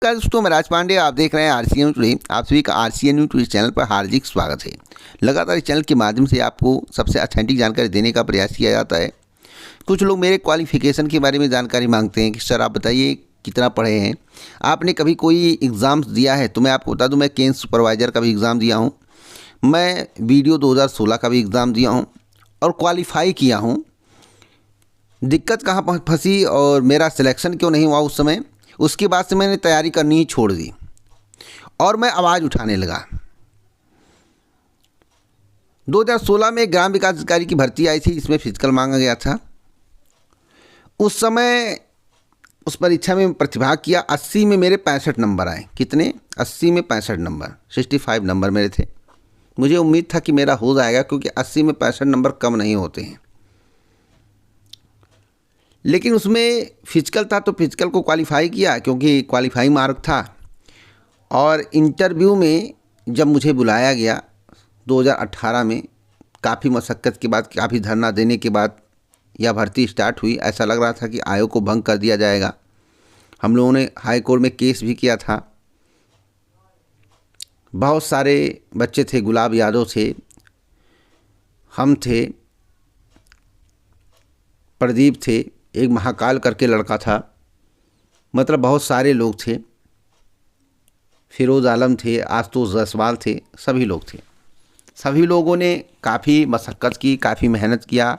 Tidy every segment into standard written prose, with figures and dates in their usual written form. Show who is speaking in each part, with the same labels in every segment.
Speaker 1: नमस्कार दोस्तों, मैं राज पांडे। आप देख रहे हैं आरसीएन टुडे। आप सभी का आरसीएन न्यूज़ चैनल पर हार्दिक स्वागत है। लगातार इस चैनल के माध्यम से आपको सबसे ऑथेंटिक जानकारी देने का प्रयास किया जाता है। कुछ लोग मेरे क्वालिफिकेशन के बारे में जानकारी मांगते हैं कि सर आप बताइए कितना पढ़े हैं, आपने कभी कोई एग्ज़ाम्स दिया है। तो मैं आपको बता दूँ, मैं केन सुपरवाइज़र का भी एग्ज़ाम दिया हूँ, मैं वीडियो 2016 का भी एग्ज़ाम दिया हूँ और क्वालिफाई किया हूँ। दिक्कत कहाँ फंसी और मेरा सिलेक्शन क्यों नहीं हुआ उस समय, उसके बाद से मैंने तैयारी करनी ही छोड़ दी और मैं आवाज़ उठाने लगा। 2016 में ग्राम विकास अधिकारी की भर्ती आई थी, जिसमें फिजिकल मांगा गया था। उस समय उस परीक्षा में प्रतिभाग किया। 80 में मेरे 65 नंबर आए। कितने? 80 में 65 नंबर, 65 नंबर मेरे थे। मुझे उम्मीद था कि मेरा हो जाएगा, क्योंकि 80 में 65 नंबर कम नहीं होते हैं। लेकिन उसमें फिजिकल था तो फिजिकल को क्वालिफाई किया, क्योंकि क्वालिफाई मार्क था। और इंटरव्यू में जब मुझे बुलाया गया 2018 में, काफ़ी मशक्क़त के बाद, काफ़ी धरना देने के बाद यह भर्ती स्टार्ट हुई। ऐसा लग रहा था कि आयोग को भंग कर दिया जाएगा। हम लोगों ने हाई कोर्ट में केस भी किया था। बहुत सारे बच्चे थे, गुलाब यादव थे, हम थे, प्रदीप थे, एक महाकाल करके लड़का था, मतलब बहुत सारे लोग थे, फिरोज़ आलम थे, आशुतोष जायसवाल थे, सभी लोग थे। सभी लोगों ने काफ़ी मशक्क़त की, काफ़ी मेहनत किया।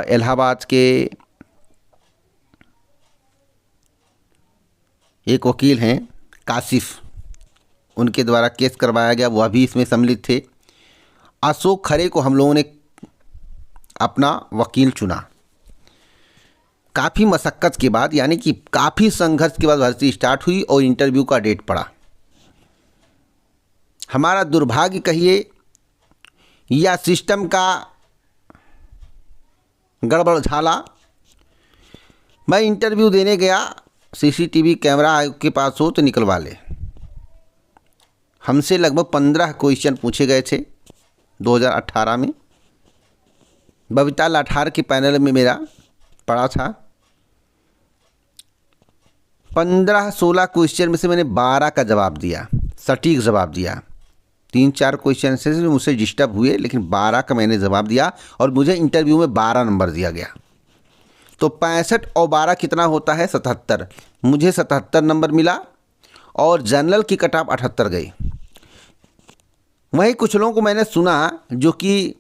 Speaker 1: इलाहाबाद के एक वकील हैं काशिफ, उनके द्वारा केस करवाया गया, वह भी इसमें सम्मिलित थे। अशोक खरे को हम लोगों ने अपना वकील चुना। काफ़ी मशक्क़त के बाद, यानी कि काफ़ी संघर्ष के बाद भर्ती स्टार्ट हुई और इंटरव्यू का डेट पड़ा। हमारा दुर्भाग्य कहिए या सिस्टम का गड़बड़ झाला। मैं इंटरव्यू देने गया, सीसीटीवी कैमरा आयोग के पास हो तो निकलवा ले। हमसे लगभग 15 क्वेश्चन पूछे गए थे 2018 में। बबीता लाठार के पैनल में मेरा पड़ा था। 15-16 क्वेश्चन में से मैंने 12 का जवाब दिया, सटीक जवाब दिया। 3-4 क्वेश्चन से मुझसे डिस्टर्ब हुए, लेकिन 12 का मैंने जवाब दिया और मुझे इंटरव्यू में 12 नंबर दिया गया। तो 65 और 12 कितना होता है? 77। मुझे 77 नंबर मिला और जनरल की कट ऑफ 78 गई। वहीं कुछ लोगों को मैंने सुना जो कि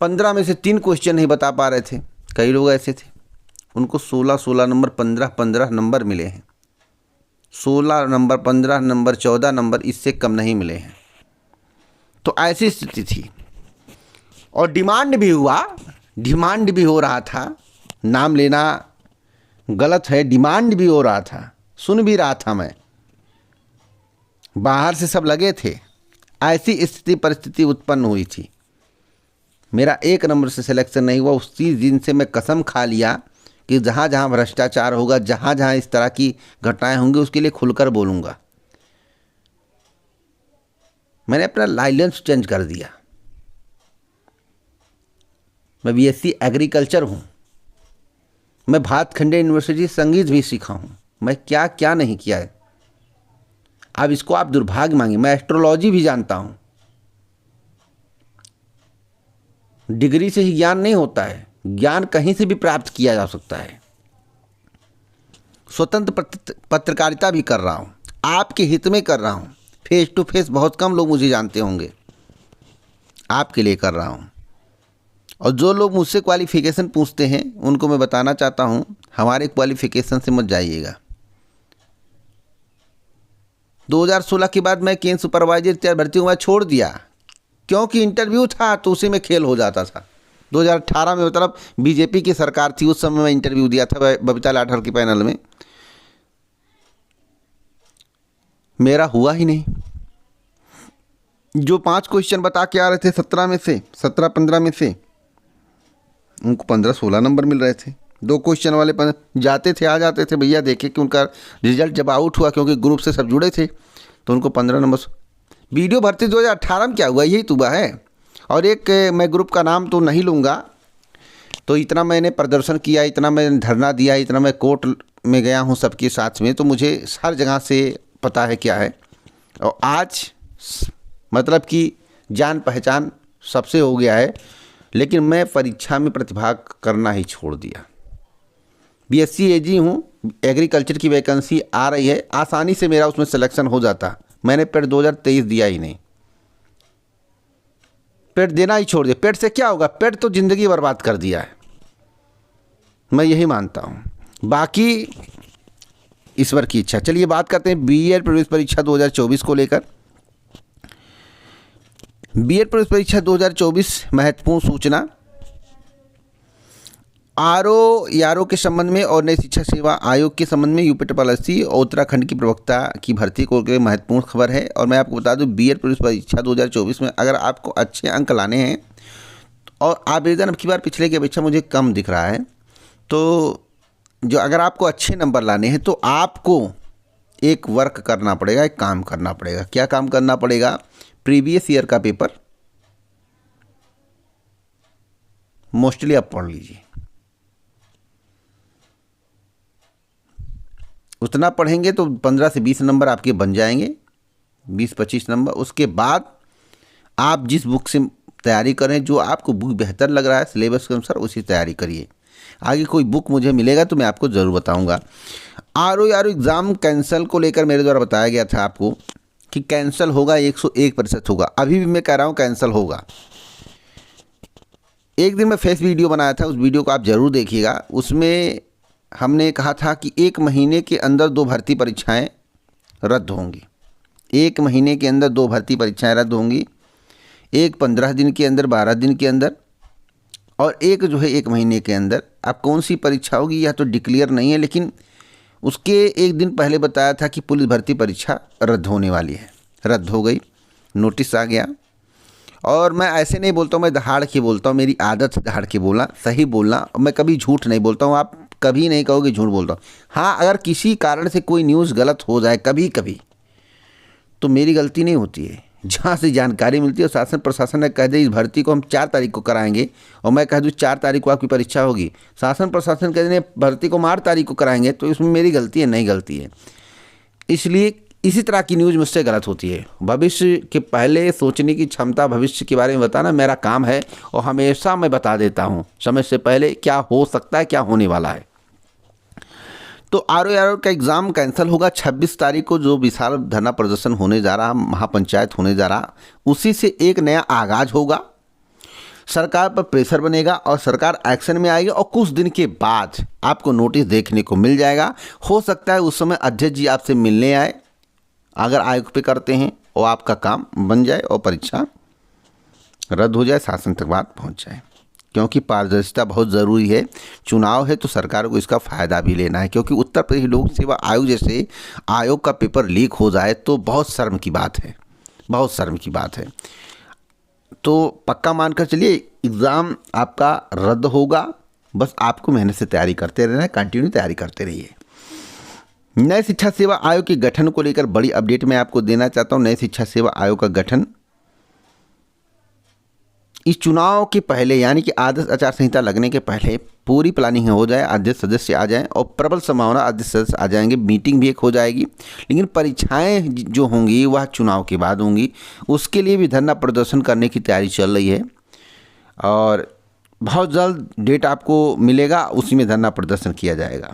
Speaker 1: 15 में से 3 क्वेश्चन नहीं बता पा रहे थे। कई लोग ऐसे थे, उनको 16-16 नंबर, 15-15 नंबर मिले हैं। 16 नंबर, 15 नंबर, 14 नंबर, इससे कम नहीं मिले हैं। तो ऐसी स्थिति थी और डिमांड भी हुआ, डिमांड भी हो रहा था। नाम लेना गलत है, डिमांड भी हो रहा था, सुन भी रहा था मैं। बाहर से सब लगे थे। ऐसी स्थिति परिस्थिति उत्पन्न हुई थी। मेरा 1 नंबर से सिलेक्शन नहीं हुआ। उसी दिन से मैं कसम खा लिया कि जहाँ जहाँ भ्रष्टाचार होगा, जहाँ जहाँ इस तरह की घटनाएं होंगी, उसके लिए खुलकर बोलूँगा। मैंने अपना लाइसेंस चेंज कर दिया। मैं बीएससी एग्रीकल्चर हूँ। मैं भातखंडे यूनिवर्सिटी संगीत भी सीखा हूँ। मैं क्या क्या नहीं किया है। अब इसको आप दुर्भाग्य मांगे। मैं एस्ट्रोलॉजी भी जानता हूँ। डिग्री से ही ज्ञान नहीं होता है, ज्ञान कहीं से भी प्राप्त किया जा सकता है। स्वतंत्र पत्रकारिता भी कर रहा हूँ, आपके हित में कर रहा हूँ। फेस टू फेस बहुत कम लोग मुझे जानते होंगे, आपके लिए कर रहा हूँ। और जो लोग मुझसे क्वालिफिकेशन पूछते हैं, उनको मैं बताना चाहता हूँ, हमारे क्वालिफिकेशन से मत जाइएगा। 2016 के बाद मैं केन सुपरवाइजर भर्ती हुआ, छोड़ दिया, क्योंकि इंटरव्यू था तो उसी में खेल हो जाता था। 2018 में मतलब बीजेपी की सरकार थी, उस समय मैं इंटरव्यू दिया था बबीता लाठार के पैनल में। मेरा हुआ ही नहीं। जो 5 क्वेश्चन बता के आ रहे थे 17 में से, 17-15 में से, उनको 15-16 नंबर मिल रहे थे। 2 क्वेश्चन वाले जाते थे, आ जाते थे। भैया देखे कि उनका रिजल्ट जब आउट हुआ, क्योंकि ग्रुप से सब जुड़े थे, तो उनको 15 नंबर। वीडियो भर्ती 2018 में क्या हुआ, यही तो हुआ है। और एक मैं ग्रुप का नाम तो नहीं लूँगा, तो इतना मैंने प्रदर्शन किया, इतना मैंने धरना दिया, इतना मैं कोर्ट में गया हूँ सबके साथ में, तो मुझे हर जगह से पता है क्या है। और आज मतलब कि जान पहचान सबसे हो गया है, लेकिन मैं परीक्षा में प्रतिभाग करना ही छोड़ दिया। बीएससी एजी हूँ, एग्रीकल्चर की वैकेंसी आ रही है, आसानी से मेरा उसमें सिलेक्शन हो जाता। मैंने पेट 2023 दिया ही नहीं, पेट देना ही छोड़ दिया। पेट से क्या होगा, पेट तो ज़िंदगी बर्बाद कर दिया है, मैं यही मानता हूँ। बाकी ईश्वर की इच्छा। चलिए बात करते हैं बीएड प्रवेश परीक्षा 2024 को लेकर। बीएड प्रवेश परीक्षा 2024 महत्वपूर्ण सूचना। आरओ के संबंध में और नई शिक्षा सेवा आयोग के संबंध में यूपीएससी और उत्तराखंड की प्रवक्ता की भर्ती को लेकर महत्वपूर्ण खबर है। और मैं आपको बता दूं, बीएड प्रवेश परीक्षा 2024 में अगर आपको अच्छे अंक लाने हैं और आवेदन अब की बार पिछले की अपेक्षा मुझे कम दिख रहा है, तो जो अगर आपको अच्छे नंबर लाने हैं तो आपको एक वर्क करना पड़ेगा, एक काम करना पड़ेगा। क्या काम करना पड़ेगा? प्रीवियस ईयर का पेपर मोस्टली आप पढ़ लीजिए, उतना पढ़ेंगे तो 15 से 20 नंबर आपके बन जाएंगे, 20-25 नंबर। उसके बाद आप जिस बुक से तैयारी करें, जो आपको बुक बेहतर लग रहा है सिलेबस के अनुसार, उसी तैयारी करिए। आगे कोई बुक मुझे मिलेगा तो मैं आपको ज़रूर बताऊंगा। आरओ एग्ज़ाम कैंसिल को लेकर मेरे द्वारा बताया गया था आपको कि कैंसिल होगा, 101% होगा। अभी भी मैं कह रहा हूँ कैंसिल होगा। एक दिन मैं फेस वीडियो बनाया था, उस वीडियो को आप ज़रूर देखिएगा। उसमें हमने कहा था कि 1 महीने के अंदर 2 भर्ती परीक्षाएं रद्द होंगी। 1 महीने के अंदर 2 भर्ती परीक्षाएं रद्द होंगी, एक 15 दिन के अंदर, 12 दिन के अंदर, और एक जो है 1 महीने के अंदर। अब कौन सी परीक्षा होगी यह तो डिक्लेयर नहीं है, लेकिन उसके एक दिन पहले बताया था कि पुलिस भर्ती परीक्षा रद्द होने वाली है। रद्द हो गई, नोटिस आ गया। और मैं ऐसे नहीं बोलता हूँ, मैं दहाड़ के बोलता हूँ, मेरी आदत है दहाड़ के बोलना, सही बोलना। मैं कभी झूठ नहीं बोलता हूँ, आप कभी नहीं कहोगे झूठ बोलता हूँ। हाँ, अगर किसी कारण से कोई न्यूज़ गलत हो जाए कभी कभी, तो मेरी गलती नहीं होती है। जहाँ से जानकारी मिलती है, और शासन प्रशासन ने कह दे इस भर्ती को हम 4 तारीख को कराएंगे, और मैं कह दूँ 4 तारीख को आपकी परीक्षा होगी, शासन प्रशासन कह दें भर्ती को 8 तारीख को कराएंगे, तो इसमें मेरी गलती है? नहीं गलती है। इसलिए इसी तरह की न्यूज़ मुझसे गलत होती है। भविष्य के पहले सोचने की क्षमता, भविष्य के बारे में बताना मेरा काम है, और हमेशा मैं बता देता हूँ समय से पहले क्या हो सकता है, क्या होने वाला है। तो आरओ का एग्ज़ाम कैंसिल होगा 26 तारीख को, जो विशाल धरना प्रदर्शन होने जा रहा, महापंचायत होने जा रहा, उसी से एक नया आगाज़ होगा। सरकार पर प्रेशर बनेगा और सरकार एक्शन में आएगी, और कुछ दिन के बाद आपको नोटिस देखने को मिल जाएगा। हो सकता है उस समय अध्यक्ष जी आपसे मिलने आए, अगर आयोग पे करते हैं और आपका काम बन जाए और परीक्षा रद्द हो जाए, शासन तक बात पहुँच जाए। क्योंकि पारदर्शिता बहुत ज़रूरी है। चुनाव है तो सरकार को इसका फ़ायदा भी लेना है, क्योंकि उत्तर प्रदेश लोक सेवा आयोग जैसे आयोग का पेपर लीक हो जाए तो बहुत शर्म की बात है, बहुत शर्म की बात है। तो पक्का मानकर चलिए, एग्ज़ाम आपका रद्द होगा। बस आपको मेहनत से तैयारी करते रहना है, कंटिन्यू तैयारी करते रहिए। नए शिक्षा सेवा आयोग के गठन को लेकर बड़ी अपडेट मैं आपको देना चाहता हूँ। नए शिक्षा सेवा आयोग का गठन इस चुनाव के पहले, यानी कि आदर्श आचार संहिता लगने के पहले पूरी प्लानिंग हो जाए, अध्यक्ष सदस्य आ जाएं, और प्रबल संभावना अध्यक्ष सदस्य आ जाएंगे, मीटिंग भी एक हो जाएगी। लेकिन परीक्षाएं जो होंगी वह चुनाव के बाद होंगी। उसके लिए भी धरना प्रदर्शन करने की तैयारी चल रही है, और बहुत जल्द डेट आपको मिलेगा, उसी में धरना प्रदर्शन किया जाएगा।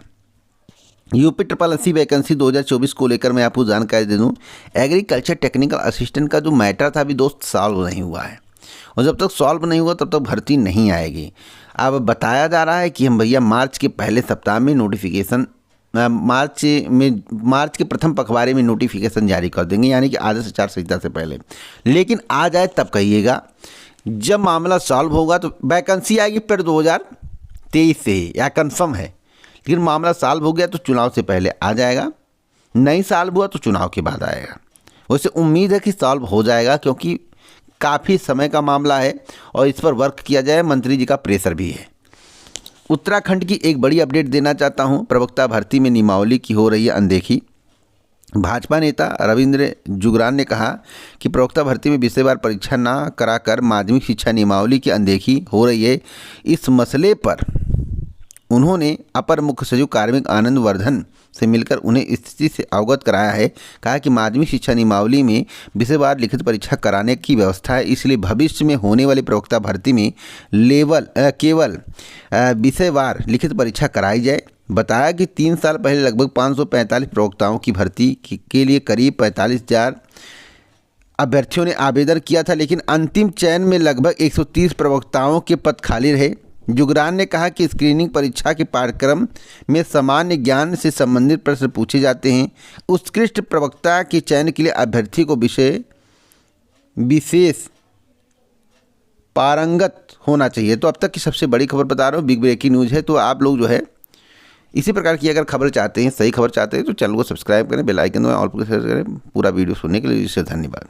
Speaker 1: यूपीएससी वैकेंसी 2024 को लेकर मैं आपको जानकारी दे दूँ। एग्रीकल्चर टेक्निकल असिस्टेंट का जो मैटर था अभी दोस्त सॉल्व नहीं हुआ है, और जब तक सॉल्व नहीं हुआ तब तक भर्ती नहीं आएगी। अब बताया जा रहा है कि हम भैया मार्च के पहले सप्ताह में नोटिफिकेशन, मार्च के प्रथम पखवाड़े में नोटिफिकेशन जारी कर देंगे, यानी कि आदर्श आचार संहिता से पहले। लेकिन आ जाए तब कहिएगा, जब मामला सॉल्व होगा तो वैकेंसी आएगी फिर 2023 से, या कन्फर्म है। लेकिन मामला सॉल्व हो गया तो चुनाव से पहले आ जाएगा, नहीं सॉल्व हुआ तो चुनाव के बाद आएगा। वैसे उम्मीद है कि सॉल्व हो जाएगा, क्योंकि काफ़ी समय का मामला है और इस पर वर्क किया जाए, मंत्री जी का प्रेशर भी है। उत्तराखंड की एक बड़ी अपडेट देना चाहता हूं। प्रवक्ता भर्ती में नियमावली की हो रही है अनदेखी। भाजपा नेता रविंद्र जुगरान ने कहा कि प्रवक्ता भर्ती में विषयवार परीक्षा न कराकर माध्यमिक शिक्षा नियमावली की अनदेखी हो रही है। इस मसले पर उन्होंने अपर मुख्य सचिव कार्मिक आनंद वर्धन से मिलकर उन्हें स्थिति से अवगत कराया है। कहा कि माध्यमिक शिक्षा नियमावली में विषयवार लिखित परीक्षा कराने की व्यवस्था है, इसलिए भविष्य में होने वाली प्रवक्ता भर्ती में केवल विषयवार लिखित परीक्षा कराई जाए। बताया कि 3 साल पहले लगभग 545 प्रवक्ताओं की भर्ती के लिए करीब 45,000 अभ्यर्थियों ने आवेदन किया था, लेकिन अंतिम चयन में लगभग 130 प्रवक्ताओं के पद खाली रहे। जुगरान ने कहा कि स्क्रीनिंग परीक्षा के पाठ्यक्रम में सामान्य ज्ञान से संबंधित प्रश्न पूछे जाते हैं। उत्कृष्ट प्रवक्ता के चयन के लिए अभ्यर्थी को विशेष पारंगत होना चाहिए। तो अब तक की सबसे बड़ी खबर बता रहा हूँ, बिग ब्रेकिंग न्यूज़ है। तो आप लोग जो है इसी प्रकार की अगर खबर चाहते हैं, सही खबर चाहते हैं, तो चैनल को सब्सक्राइब करें, बेल आइकन दबाएं, ऑल पर शेयर करें। पूरा वीडियो सुनने के लिए धन्यवाद।